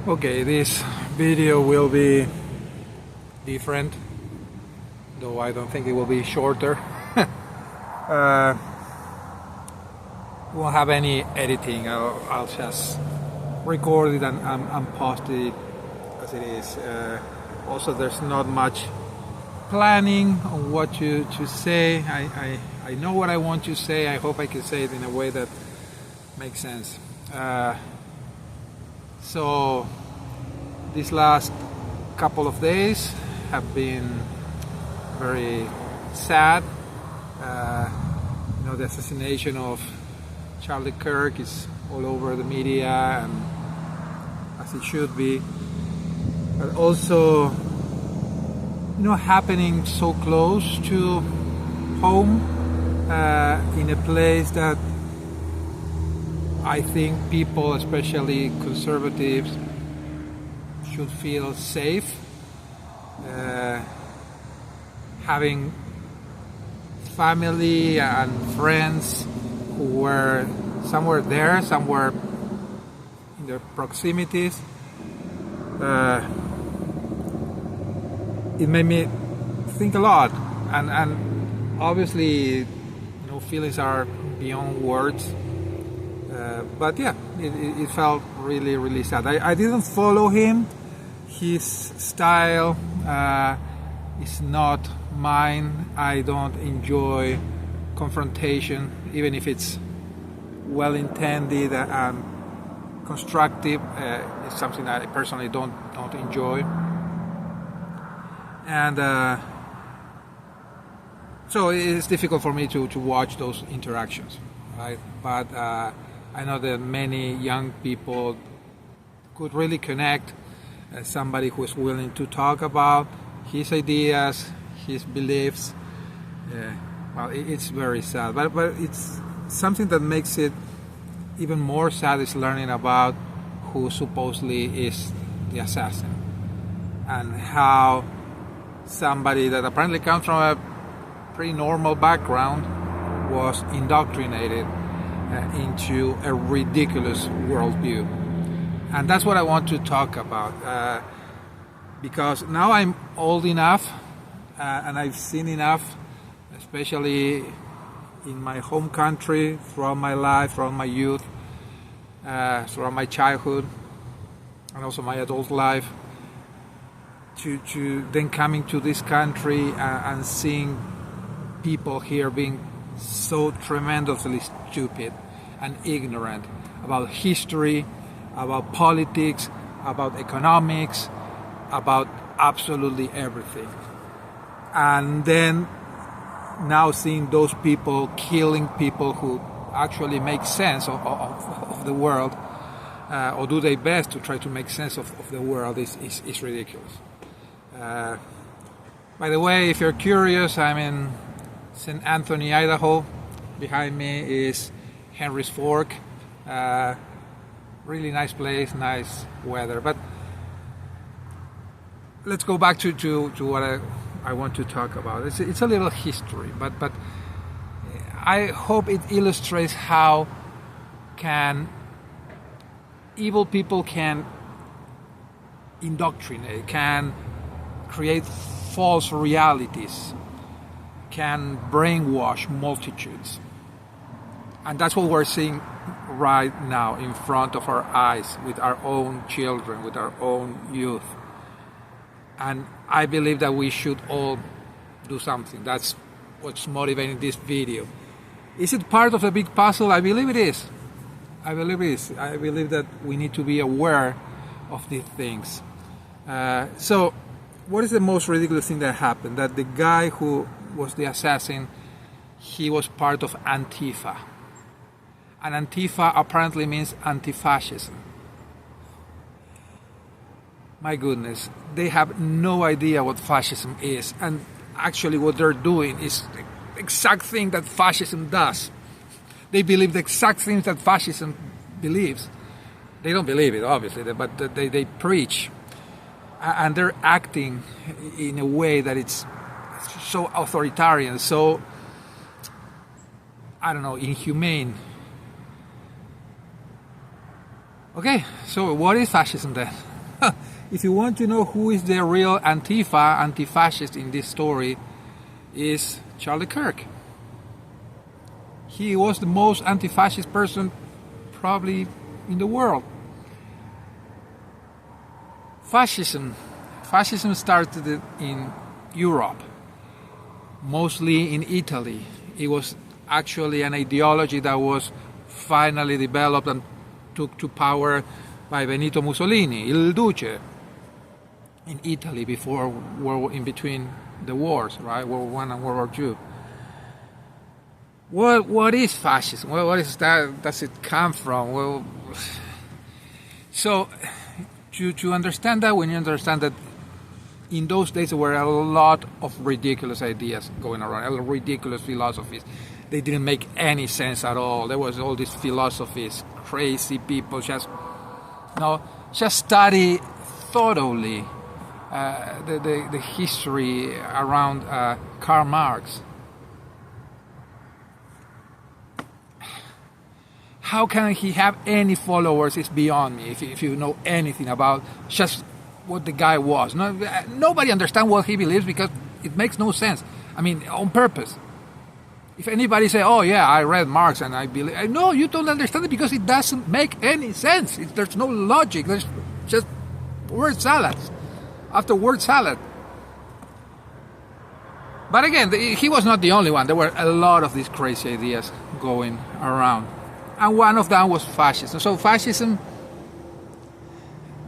Okay, this video will be different, though I don't think it will be shorter. Won't have any editing. I'll just record it and post it as it is. Also, there's not much planning on what to say. I know what I want to say. I hope I can say it in a way that makes sense. So these last couple of days have been very sad. The assassination of Charlie Kirk is all over the media, and as it should be. But also, happening so close to home, in a place that I think people, especially conservatives, should feel safe. Having family and friends who were somewhere there, somewhere in their proximities, it made me think a lot. And obviously, feelings are beyond words. But yeah, it felt really, really sad. I didn't follow him. His style is not mine. I don't enjoy confrontation, even if it's well-intended and constructive. It's something I personally don't enjoy. And so it's difficult for me to watch those interactions, right? But I know that many young people could really connect as somebody who is willing to talk about his ideas, his beliefs. Well, it's very sad, but it's something that makes it even more sad is learning about who supposedly is the assassin and how somebody that apparently comes from a pretty normal background was indoctrinated into a ridiculous worldview. And that's what I want to talk about, because now I'm old enough and I've seen enough, especially in my home country, throughout my life, throughout my youth, throughout my childhood, and also my adult life, to then coming to this country and seeing people here being so tremendously stupid and ignorant about history, about politics, about economics, about absolutely everything. And then now seeing those people killing people who actually make sense of the world, or do their best to try to make sense of the world is ridiculous. By the way, if you're curious, I'm in St. Anthony, Idaho. Behind me is Henry's Fork. Really nice place, nice weather. But let's go back to what I want to talk about. It's a little history, but I hope it illustrates how evil people can indoctrinate, can create false realities, can brainwash multitudes. And that's what we're seeing right now in front of our eyes with our own children, with our own youth. And I believe that we should all do something. That's what's motivating this video. Is it part of a big puzzle? I believe it is. I believe that we need to be aware of these things. So, what is the most ridiculous thing that happened? That the guy who was the assassin, he was part of Antifa. And Antifa apparently means anti-fascism. My goodness, they have no idea what fascism is. And actually what they're doing is the exact thing that fascism does. They believe the exact things that fascism believes. They don't believe it, obviously, but they preach. And they're acting in a way that it's so authoritarian, so, inhumane. Okay, so what is fascism then? If you want to know who is the real Antifa, anti-fascist in this story, is Charlie Kirk. He was the most anti-fascist person probably in the world. Fascism started in Europe, mostly in Italy. It was actually an ideology that was finally developed and took to power by Benito Mussolini, Il Duce, in Italy before in between the wars, right? World War I and World War II. What is fascism? Well, what is that? Does it come from? Well, so to understand that, we need to understand that in those days there were a lot of ridiculous ideas going around, ridiculous philosophies. They didn't make any sense at all. There was all these philosophies, crazy people just study thoroughly the history around Karl Marx. How can he have any followers is beyond me, if you know anything about just what the guy was. Nobody understands what he believes because it makes no sense. I mean, on purpose. If anybody say, oh yeah, I read Marx and I believe... No, you don't understand it because it doesn't make any sense. There's no logic. There's just word salads after word salad. But again, he was not the only one. There were a lot of these crazy ideas going around. And one of them was fascism. So fascism,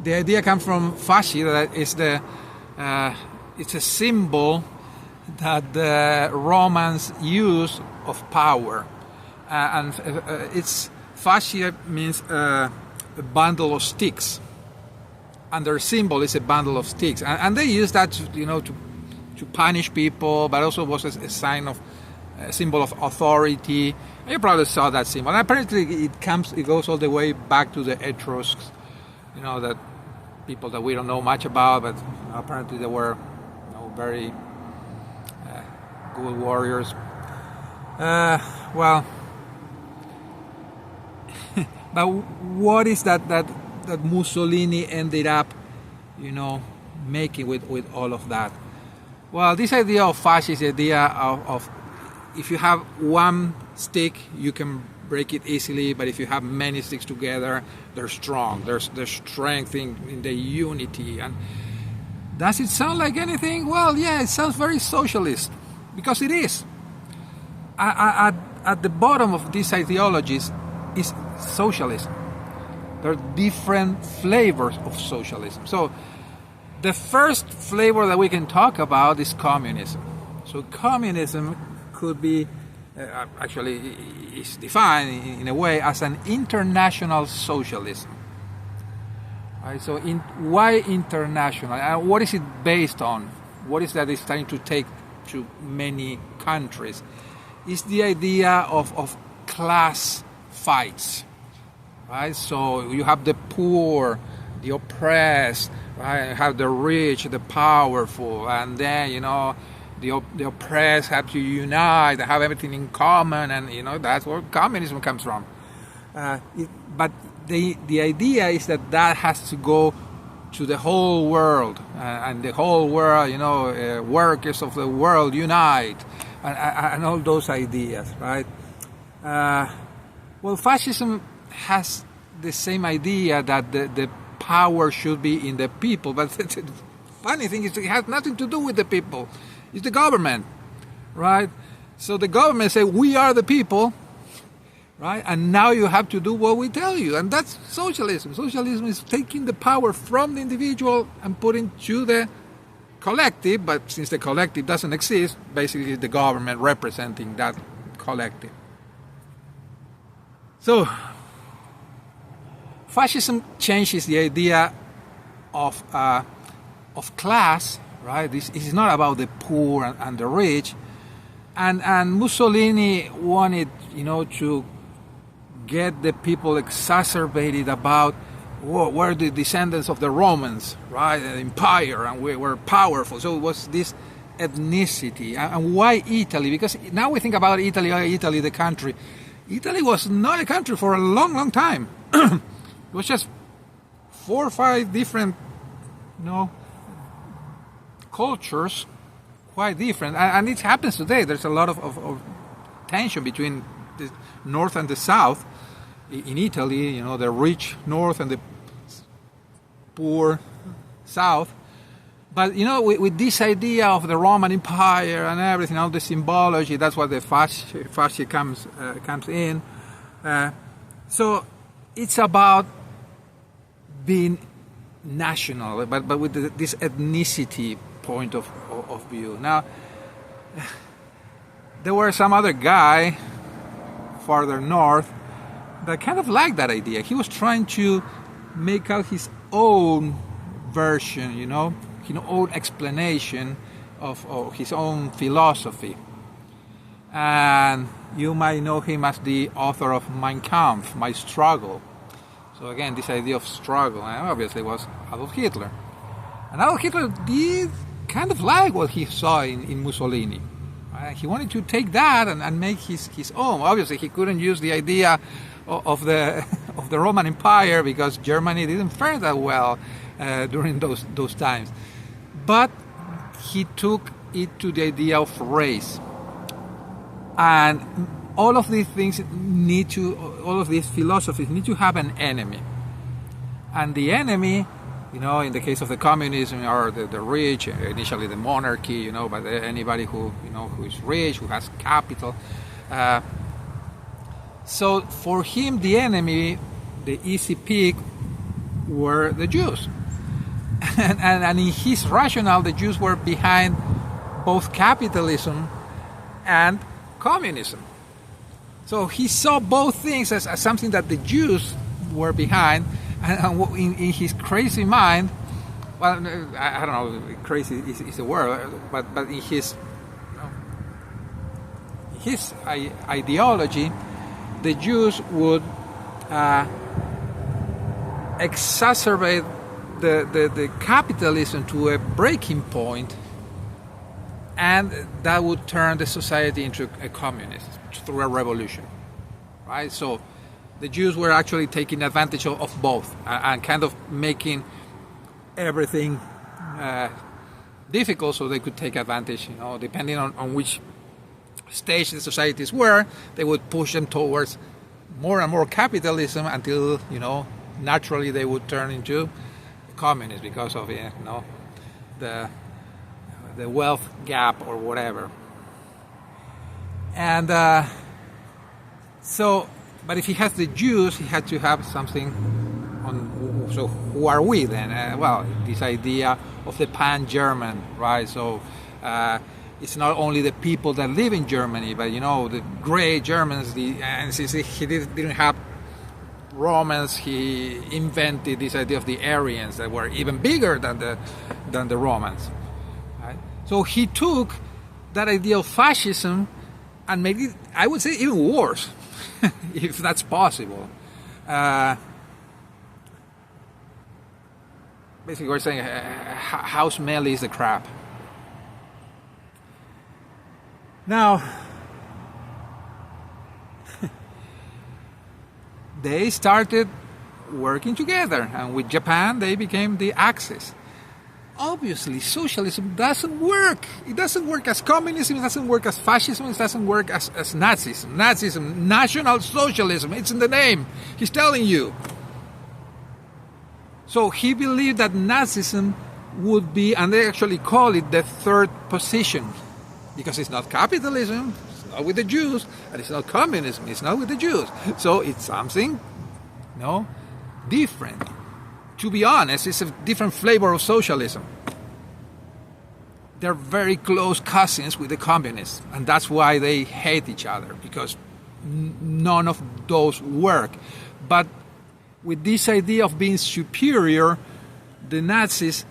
the idea comes from fasci, that is it's a symbol that the Romans use of power. And it's fascia means a bundle of sticks. And their symbol is a bundle of sticks. And they use that to punish people, but also was a sign of a symbol of authority. You probably saw that symbol. And apparently it goes all the way back to the Etruscs, that people that we don't know much about, but apparently they were very good warriors. But what is that Mussolini ended up, making with all of that? Well, this idea of fascist, the idea of if you have one stick, you can break it easily, but if you have many sticks together, they're strong. There's strength in the unity. And does it sound like anything? Well, yeah, it sounds very socialist, because it is. At the bottom of these ideologies is socialism. There are different flavors of socialism. So the first flavor that we can talk about is communism. So communism could be, actually is defined in a way as an international socialism. Right? So why international? And what is it based on? What is that it's trying to take to many countries? It's the idea of class fights. Right? So you have the poor, the oppressed, right? You have the rich, the powerful, and then, the oppressed have to unite, they have everything in common, and that's where communism comes from. But the idea is that has to go to the whole world, and the whole world, workers of the world unite, and all those ideas, right? Well, fascism has the same idea that the power should be in the people, but the funny thing is it has nothing to do with the people. It's the government, right? So the government say, we are the people, right? And now you have to do what we tell you. And that's socialism. Socialism is taking the power from the individual and putting to the collective, but since the collective doesn't exist, basically it's the government representing that collective. So fascism changes the idea of class. Right, this is not about the poor and the rich, and Mussolini wanted, to get the people exacerbated about we're the descendants of the Romans, right, the empire, and we're powerful. So it was this ethnicity, and why Italy? Because now we think about Italy, the country. Italy was not a country for a long, long time. It was just 4 or 5 different cultures quite different, and it happens today. There's a lot of tension between the north and the south in Italy. The rich north and the poor south. But with this idea of the Roman Empire and everything, all the symbology, that's what the fascism comes in. So it's about being national, but with this ethnicity point of view. Now, there were some other guy farther north that kind of liked that idea. He was trying to make out his own version, his own explanation of his own philosophy. And you might know him as the author of Mein Kampf, My Struggle. So again, this idea of struggle, and obviously was Adolf Hitler. And Adolf Hitler did kind of like what he saw in Mussolini. He wanted to take that and make his own. Obviously, he couldn't use the idea of the Roman Empire because Germany didn't fare that well during those times. But he took it to the idea of race. And all of these things all of these philosophies need to have an enemy. And the enemy, in the case of the communism, are the rich, initially the monarchy, but anybody who is rich, who has capital. So for him, the enemy, the easy pick, were the Jews. And in his rationale, the Jews were behind both capitalism and communism. So he saw both things as something that the Jews were behind, and in his crazy mind, well, I don't know, crazy is the word, but in his ideology, the Jews would exacerbate the capitalism to a breaking point, and that would turn the society into a communist through a revolution, right? So the Jews were actually taking advantage of both and kind of making everything difficult so they could take advantage, depending on which stage the societies were, they would push them towards more and more capitalism until, naturally they would turn into communists because of, the wealth gap or whatever. And but if he has the Jews, he had to have something on. So who are we then? This idea of the pan-German, right? So it's not only the people that live in Germany, but the great Germans. And since he didn't have Romans, he invented this idea of the Aryans that were even bigger than the Romans. Right? So he took that idea of fascism and made it, I would say, even worse, if that's possible. Basically, we're saying how smelly is the crap. Now, they started working together, and with Japan, they became the Axis. Obviously, socialism doesn't work. It doesn't work as communism, it doesn't work as fascism, it doesn't work as Nazism. Nazism, National Socialism, it's in the name. He's telling you. So he believed that Nazism would be, and they actually call it the third position, because it's not capitalism, it's not with the Jews, and it's not communism, it's not with the Jews. So it's something, different. To be honest, it's a different flavor of socialism. They're very close cousins with the communists, and that's why they hate each other, because none of those work. But with this idea of being superior, the Nazis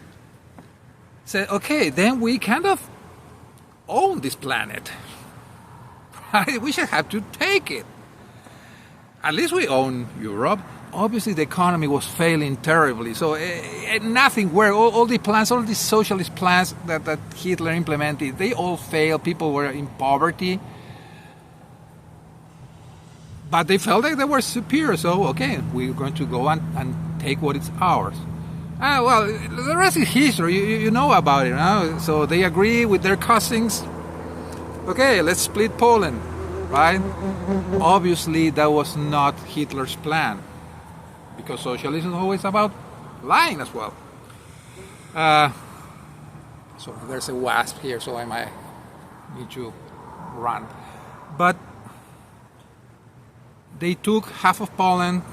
said, okay, then we kind of own this planet. Right? We should have to take it. At least we own Europe. Obviously, the economy was failing terribly, so nothing worked. All the plans, all these socialist plans that Hitler implemented, they all failed. People were in poverty. But they felt like they were superior, so okay, we're going to go and take what is ours. Well, the rest is history. You know about it, no? So they agree with their cousins. Okay, let's split Poland, right? Obviously, that was not Hitler's plan, because socialism is always about lying as well. So there's a wasp here, so I might need to run. But they took half of Poland.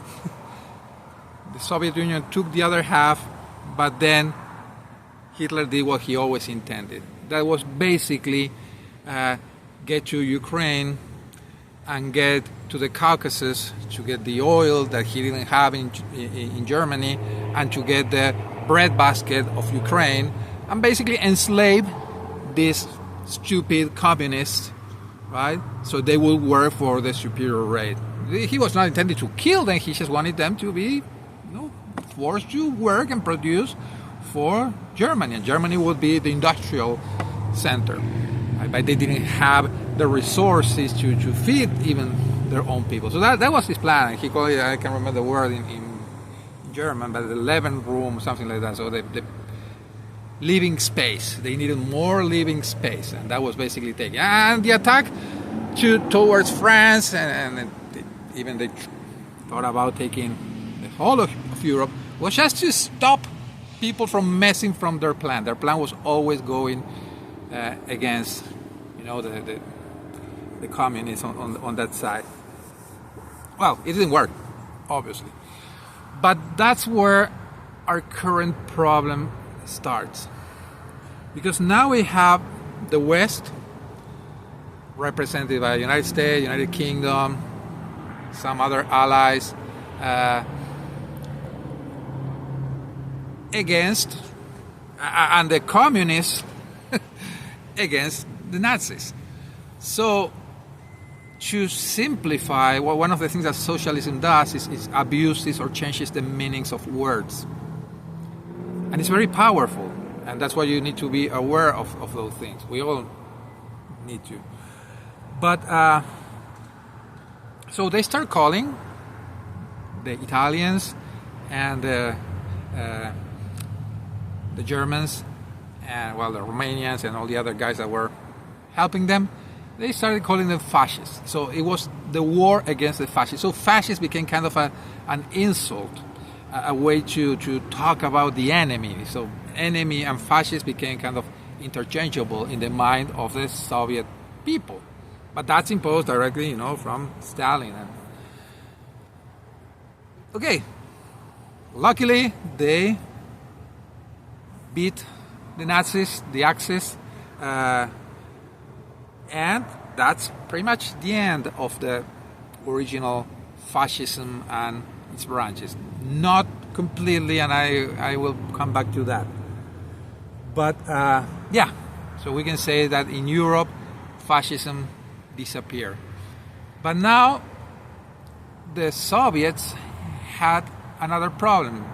The Soviet Union took the other half, but then Hitler did what he always intended. That was basically get to Ukraine and get to the Caucasus to get the oil that he didn't have in Germany, and to get the breadbasket of Ukraine, and basically enslave these stupid communists, right? So they will work for the superior rate. He was not intended to kill them, he just wanted them to be forced to work and produce for Germany, and Germany would be the industrial center. But they didn't have the resources to feed even their own people. So that was his plan. He called it, I can't remember the word in German, but the Lebensraum, something like that. So the living space. They needed more living space, and that was basically taken. And the attack towards France, and even they thought about taking the whole of Europe, was just to stop people from messing from their plan. Their plan was always going against, the communists on that side. Well, it didn't work, obviously. But that's where our current problem starts. Because now we have the West, represented by the United States, United Kingdom, some other allies, against, and the communists against the Nazis. So, to simplify, one of the things that socialism does is abuses or changes the meanings of words. And it's very powerful. And that's why you need to be aware of those things. We all need to. But, so they start calling the Italians and the Germans, and the Romanians and all the other guys that were helping them, they started calling them fascists. So it was the war against the fascists. So fascist became kind of an insult, a way to talk about the enemy. So enemy and fascist became kind of interchangeable in the mind of the Soviet people. But that's imposed directly, from Stalin. Okay, luckily they beat the Nazis, the Axis, and that's pretty much the end of the original fascism and its branches. Not completely, and I will come back to that. But so we can say that in Europe, fascism disappeared. But now the Soviets had another problem,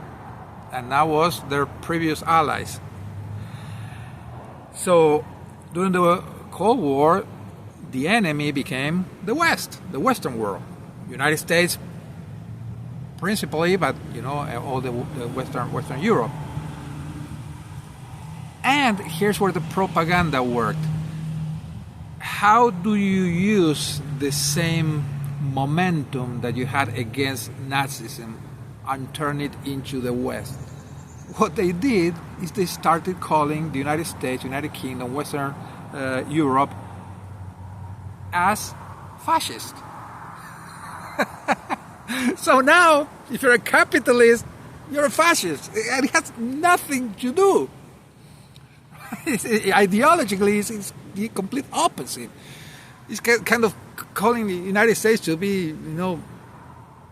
and that was their previous allies. So during the Cold War, the enemy became the West, the Western world. United States principally, but all the Western Europe. And here's where the propaganda worked. How do you use the same momentum that you had against Nazism and turn it into the West? What they did is they started calling the United States, United Kingdom, Western Europe as fascist. So now, if you're a capitalist, you're a fascist. And it has nothing to do. Ideologically, it's the complete opposite. It's kind of calling the United States to be,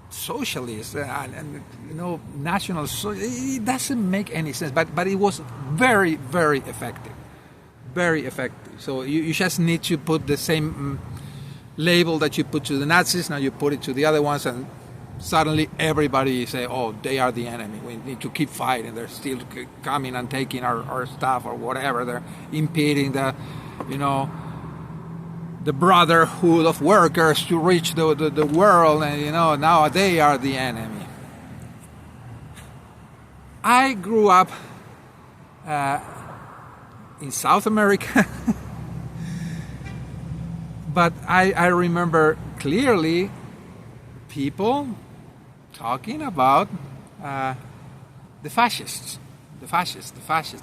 socialist and national. It doesn't make any sense. But it was very, very effective. Very effective. So you just need to put the same label that you put to the Nazis, now you put it to the other ones, and suddenly everybody say, oh, they are the enemy. We need to keep fighting. They're still coming and taking our stuff or whatever. They're impeding the brotherhood of workers to reach the world, and now they are the enemy. I grew up in South America, but I remember clearly people talking about the fascists,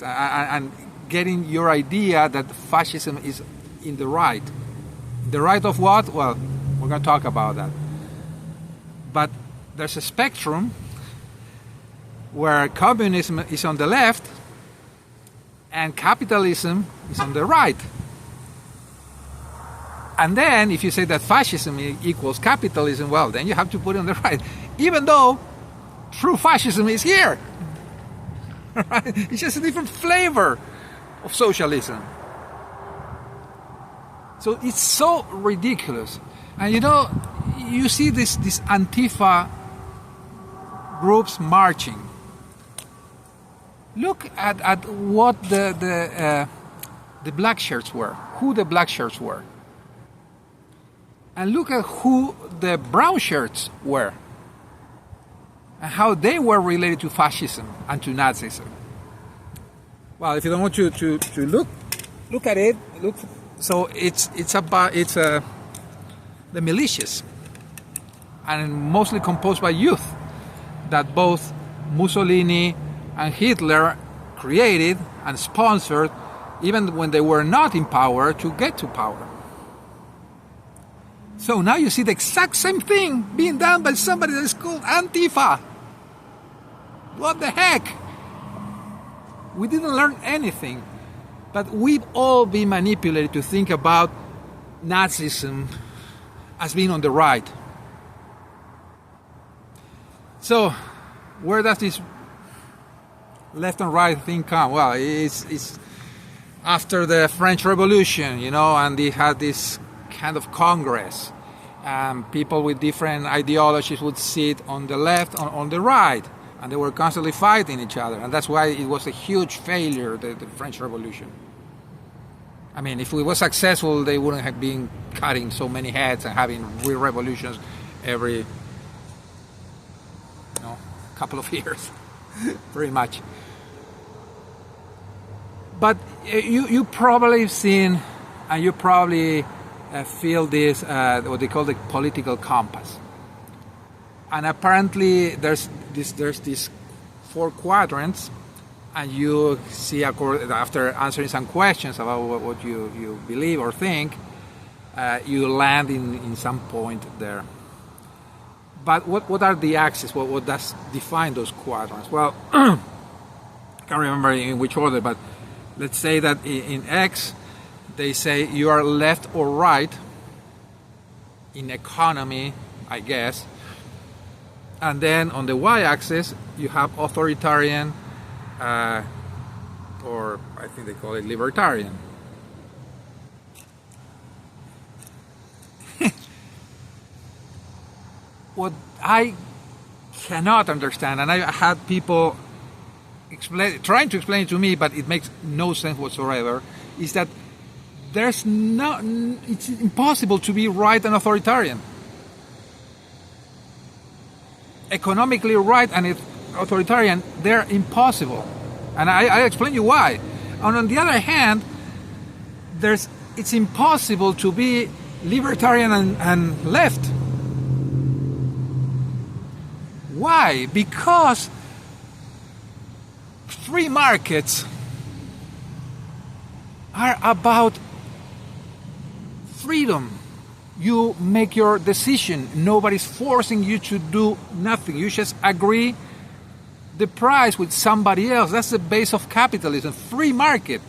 and getting your idea that fascism is in the right. The right of what? Well, we're going to talk about that. But there's a spectrum where communism is on the left and capitalism is on the right. And then if you say that fascism equals capitalism, well, then you have to put it on the right. Even though true fascism is here. Right? It's just a different flavor of socialism. So it's so ridiculous. And you see this Antifa groups marching. Look at what the black shirts were, who the black shirts were. And look at who the brown shirts were. And how they were related to fascism and to Nazism. Well, if you don't want to look at it, so it's the militias, and mostly composed by youth that both Mussolini and Hitler created and sponsored, even when they were not in power, to get to power. So now you see the exact same thing being done by somebody that is called Antifa. What the heck? We didn't learn anything, but we've all been manipulated to think about Nazism as being on the right. So, where does this left and right thing come? Well, it's after the French Revolution, and they had this kind of Congress. People with different ideologies would sit on the left, on the right. And they were constantly fighting each other. And that's why it was a huge failure, the French Revolution. I mean, if it was successful, they wouldn't have been cutting so many heads and having real revolutions every couple of years, pretty much. But you probably seen, and you probably feel this, what they call the political compass. And apparently there's these 4 quadrants, and you see after answering some questions about what you believe or think, you land in some point there. But what are the axes? What does define those quadrants? Well, I can't remember in which order, but let's say that in X, they say you are left or right in economy, I guess. And then on the y-axis, you have authoritarian, or I think they call it libertarian. What I cannot understand, and I had people trying to explain it to me, but it makes no sense whatsoever, is that it's impossible to be right and authoritarian. Economically right and authoritarian, they're impossible. And I explain you why. And on the other hand, it's impossible to be libertarian and left. Why? Because free markets are about freedom. You make your decision. Nobody's forcing you to do nothing. You just agree the price with somebody else. That's the base of capitalism. Free market.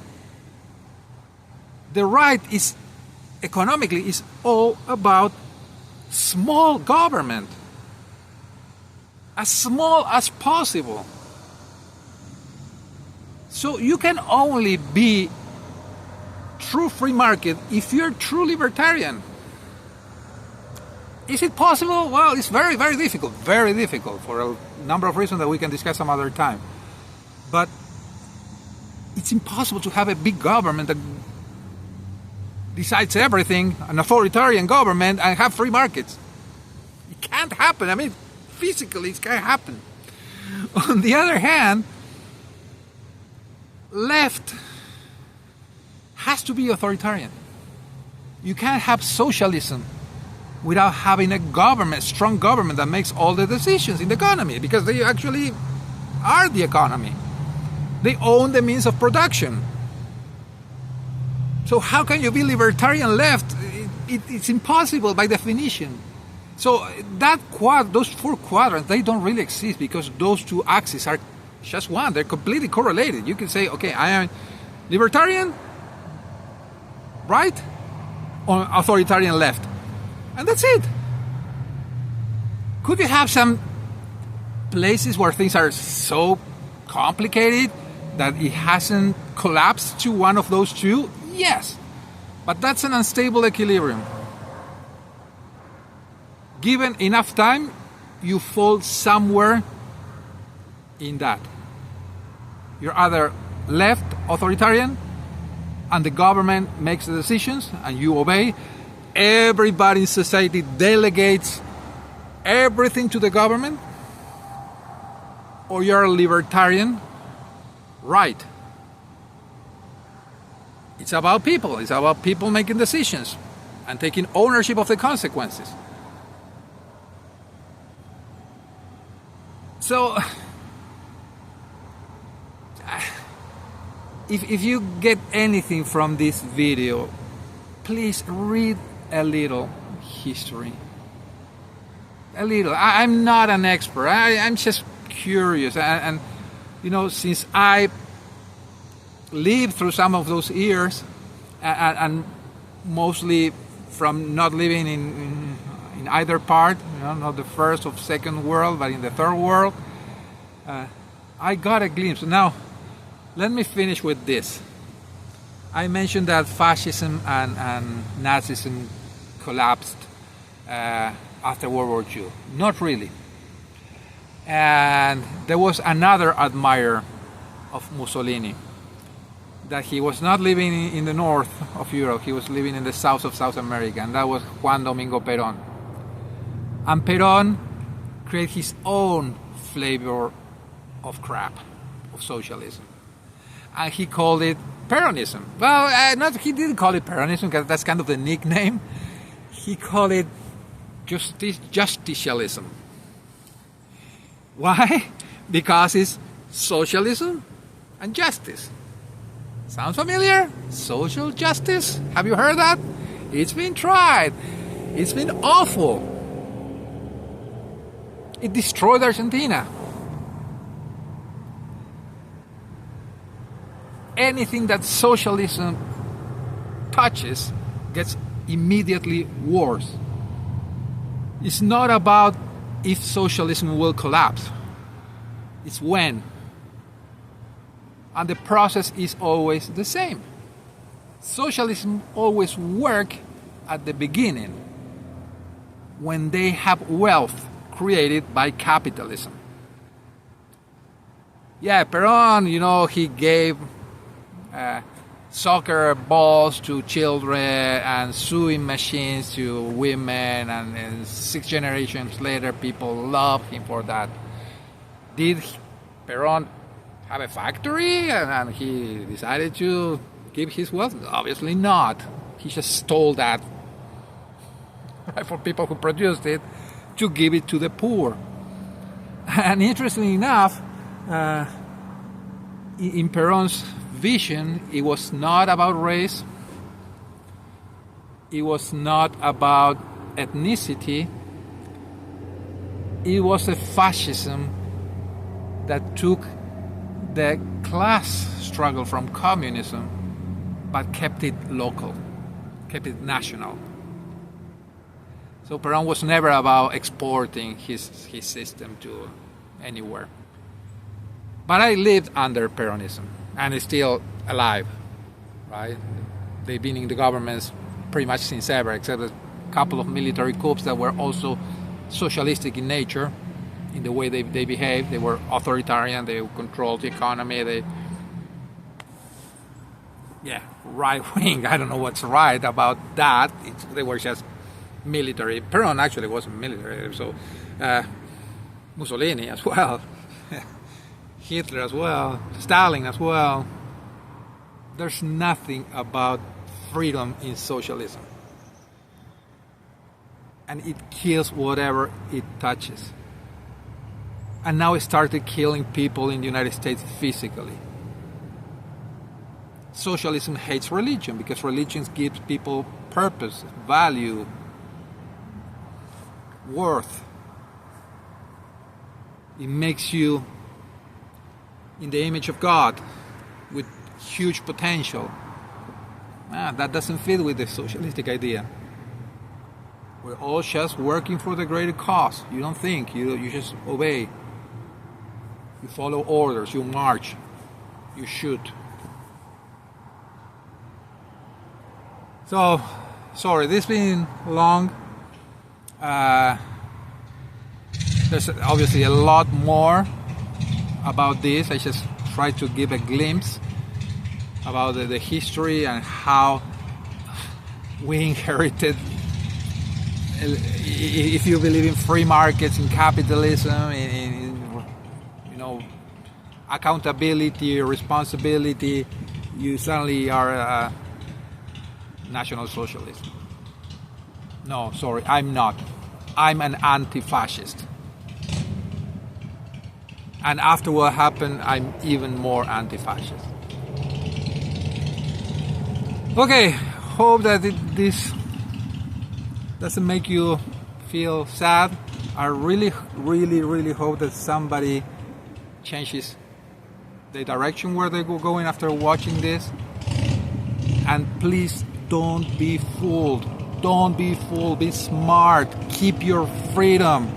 The right is, economically, is all about small government. As small as possible. So you can only be true free market if you're true libertarian. Is it possible? Well, it's very, very difficult. Very difficult for a number of reasons that we can discuss some other time. But it's impossible to have a big government that decides everything, an authoritarian government, and have free markets. It can't happen. I mean, physically, it can't happen. On the other hand, left has to be authoritarian. You can't have socialism without having a government, strong government that makes all the decisions in the economy, because they actually are the economy. They own the means of production. So how can you be libertarian left? It's impossible by definition. So those 4 quadrants, they don't really exist, because those 2 axes are just one. They're completely correlated. You can say, okay, I am libertarian, right, or authoritarian left. And that's it. Could you have some places where things are so complicated that it hasn't collapsed to one of those 2? Yes. But that's an unstable equilibrium. Given enough time, you fall somewhere in that. You're either left, authoritarian, and the government makes the decisions and you obey. Everybody in society delegates everything to the government. Or you're a libertarian, right. It's about people. It's about people making decisions and taking ownership of the consequences. So, if you get anything from this video, please read a little history. A little. I'm not an expert. I'm just curious. And you know, since I lived through some of those years, and mostly from not living in either part, you know, not the first or second world, but in the third world, I got a glimpse. Now, let me finish with this. I mentioned that fascism and Nazism collapsed after World War II. Not really. And there was another admirer of Mussolini, that he was not living in the north of Europe, he was living in the south of South America, and that was Juan Domingo Perón. And Perón created his own flavor of crap, of socialism. And he called it Peronism. Well, he didn't call it Peronism, because that's kind of the nickname. He called it justicialism. Why? Because it's socialism and justice. Sounds familiar? Social justice? Have you heard that? It's been tried. It's been awful. It destroyed Argentina. Anything that socialism touches gets immediately worse. It's not about if socialism will collapse. It's when. And the process is always the same. Socialism always works at the beginning, when they have wealth created by capitalism. Yeah, Perón, you know, he gave soccer balls to children and sewing machines to women, and 6 generations later people love him for that. Did Perón have a factory and he decided to give his wealth? Obviously not. He just stole that for people who produced it to give it to the poor. And interestingly enough, in Perón's vision, it was not about race, it was not about ethnicity, it was a fascism that took the class struggle from communism but kept it local, kept it national. So Perón was never about exporting his system to anywhere. But I lived under Peronism, and it's still alive, right? They've been in the governments pretty much since ever, except a couple of military coups that were also socialistic in nature, in the way they behaved. They were authoritarian, they controlled the economy, right-wing. I don't know what's right about that. They were just military. Perón actually wasn't military, so Mussolini as well, Hitler as well, Stalin as well, There's nothing about freedom in socialism. And it kills whatever it touches. And now it started killing people in the United States physically. Socialism hates religion because religion gives people purpose, value, worth. It makes you in the image of God with huge potential. That doesn't fit with the socialistic idea. We're all just working for the greater cause. You don't think, you just obey. You follow orders, you march, you shoot. So, sorry, this has been long. There's obviously a lot more about this. I just tried to give a glimpse about the history and how we inherited, if you believe in free markets, in capitalism, in accountability, responsibility, you suddenly are National Socialist. No, sorry, I'm not. I'm an anti-fascist. And after what happened, I'm even more anti-fascist. Okay, hope that this doesn't make you feel sad. I really, really, really hope that somebody changes the direction where they're going after watching this. And please don't be fooled. Don't be fooled. Be smart. Keep your freedom.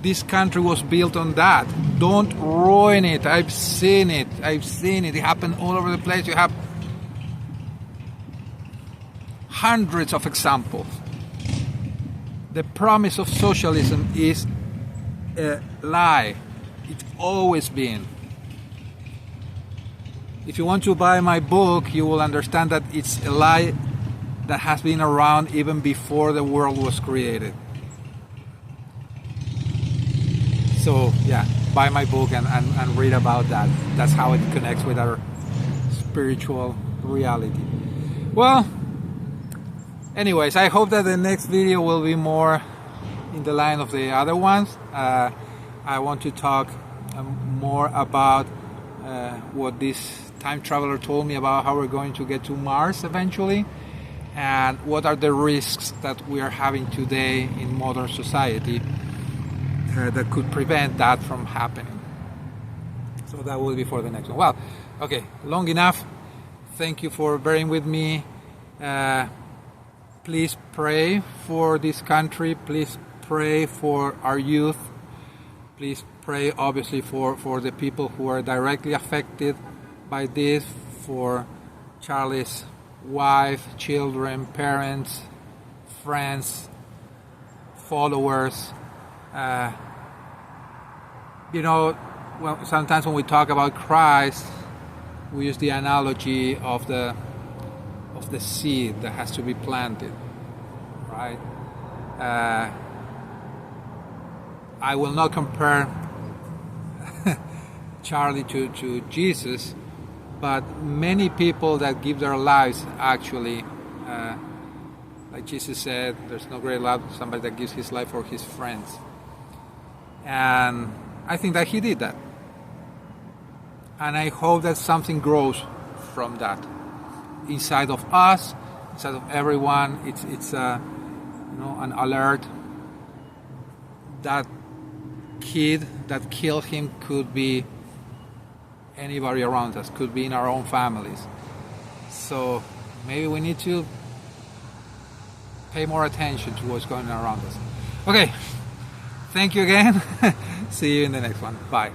This country was built on that. Don't ruin it. I've seen it. It happened all over the place. You have hundreds of examples. The promise of socialism is a lie. It's always been. If you want to buy my book, you will understand that it's a lie that has been around even before the world was created. So yeah, buy my book and read about that. That's how it connects with our spiritual reality. Well, anyways, I hope that the next video will be more in the line of the other ones. I want to talk more about what this time traveler told me about how we're going to get to Mars eventually, and what are the risks that we are having today in modern society that could prevent that from happening. So that will be for the next one. Well, okay, long enough. Thank you for bearing with me. Please pray for this country. Please pray for our youth. Please pray, obviously, for the people who are directly affected by this, for Charlie's wife, children, parents, friends, followers. Well, sometimes when we talk about Christ, we use the analogy of the seed that has to be planted, right? I will not compare Charlie to Jesus, but many people that give their lives actually, like Jesus said, there's no greater love than somebody that gives his life for his friends. And I think that he did that. And I hope that something grows from that inside of us, inside of everyone. It's an alert. That kid that killed him could be anybody around us, could be in our own families. So maybe we need to pay more attention to what's going on around us. Okay, thank you again. See you in the next one. Bye.